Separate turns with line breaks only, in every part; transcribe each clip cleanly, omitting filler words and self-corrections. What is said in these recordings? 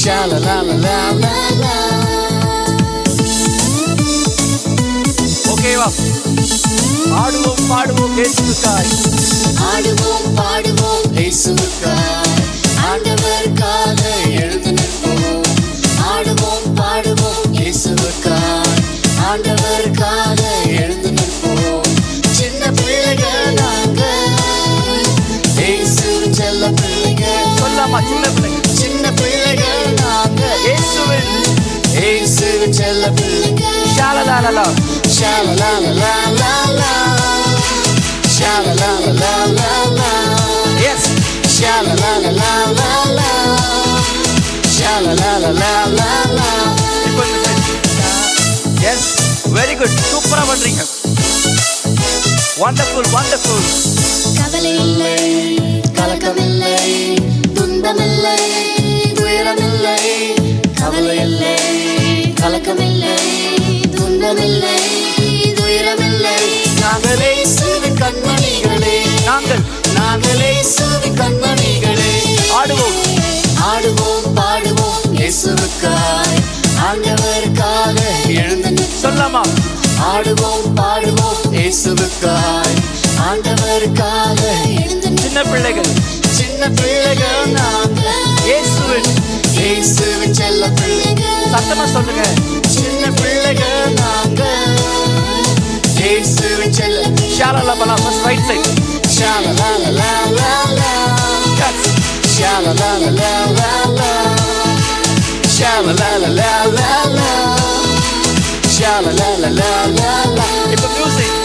Shala la la la la la.
ஓகேவா? ஆடுவோம் பாடுவோம் இயேசுவுக்காய்.
ஆடுவோம் பாடுவோம் இயேசுவுக்காய். ஆண்டவருக்காக எழுந்து நிற்போம். ஆடுவோம் பாடுவோம் இயேசுவுக்காய். ஆண்டவருக்காக எழுந்து நிற்போம். சின்ன பிள்ளைகள் நாங்க, இயேசுவின் செல்ல பிள்ளைகள்.
சொல்லாமா சின்ன பிள்ளைங்க?
சின்ன பிள்ளைகள் நாங்க,
இயேசுவின்
செல்ல பிள்ளைகள்.
ஷாலலாலலா
Shala la la la la la. Shala la la la la la.
Yes
Shala la la la la la. Shala la la la la la.
Yes very good சூப்பரா பண்றீங்க. Wonderful wonderful.
கவலை இல்லை, கலக்கமில்லை, துன்பமில்லை, துயரமில்லை. கவலை இல்லை, கலக்கமில்லை, துன்பமில்லை, துயரமில்லை. நாங்களே இயேசுவின் கண்மணிகளே. நாங்களே இயேசுவின் கண்மணிகளே.
ஆடுவோம்
ஆடுவோம் பாடுவோம் இயேசுவுக்காய். ஆண்டவருக்காக எழுந்து நிற்போம்.
சொல்லாமா
ஆடுவோம் பாடுவோம் இயேசுவுக்காய். ஆண்டவருக்காக எழுந்து நிற்போம்.
சின்ன பிள்ளைகள்
சின்ன பிள்ளைகள் நாங்க, இயேசுவின் செல்ல பிள்ளைகள்.
சத்தமா சொல்லுங்க.
சின்ன பிள்ளைகள் நாங்க, இயேசுவின் செல்ல.
ஷாலலாபலா first right side.
Shala la la la la la. Shala la la la la la. Shala la la la la la. Shala la la la la la.
இப்போ மியூசிக்.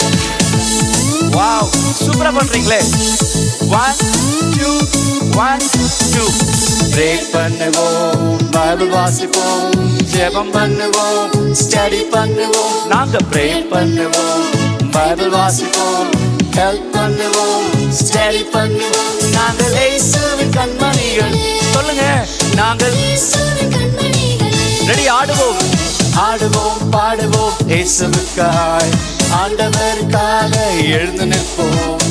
வாவ் சூப்பரா பண்றீங்களே. 1 2 1 2.
Break பண்ணுவோம், பைபிள் வாசிப்போம், ஜெபம் பண்ணுவோம், study பண்ணுவோம்.
நாங்க
pray பண்ணுவோம், Bible வாசிப்போம், ஹெல்ப் பண்ணுவோம், ஸ்டடி பண்ணுவோம். நாங்கள் இயேசுவின் கண்மணிகள்.
சொல்லுங்க. நாங்கள்
இயேசுவின் கண்மணிகள்.
ரெடி ஆடுவோம்
ஆடுவோம் பாடுவோம் இயேசுவுக்காய். ஆண்டவருக்காக எழுந்து நிற்போம்.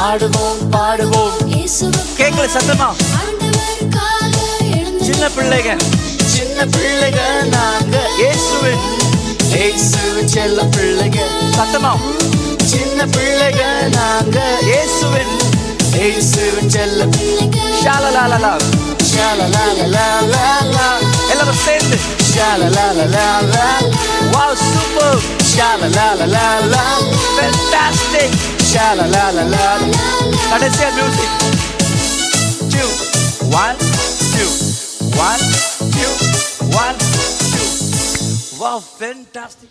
ஆடுவோம் பாடுவோம் இயேசுவுக்காய்.
கேட்கல சத்தமா.
ஆண்டவருக்காக எழுந்து.
சின்ன பிள்ளைங்க
சின்ன பிள்ளைகள் நாங்க,
இயேசுவின்
இயேசுவின் செல்ல பிள்ளைகள்.
சத்தமா.
சின்ன பிள்ளைகள் நாங்க,
இயேசுவின்
இயேசுவின் செல்ல பிள்ளைகள்.
ஷாலலாலலா.
Shala la la la la la.
எல்லாரும் சேர்ந்து.
Shala la la la la.
Wow super.
Shala la la la la.
Fantastic.
Shala la la la la.
கடைசியா மியூசிக். 2 1 2 1 2 1 2. Wow fantastic.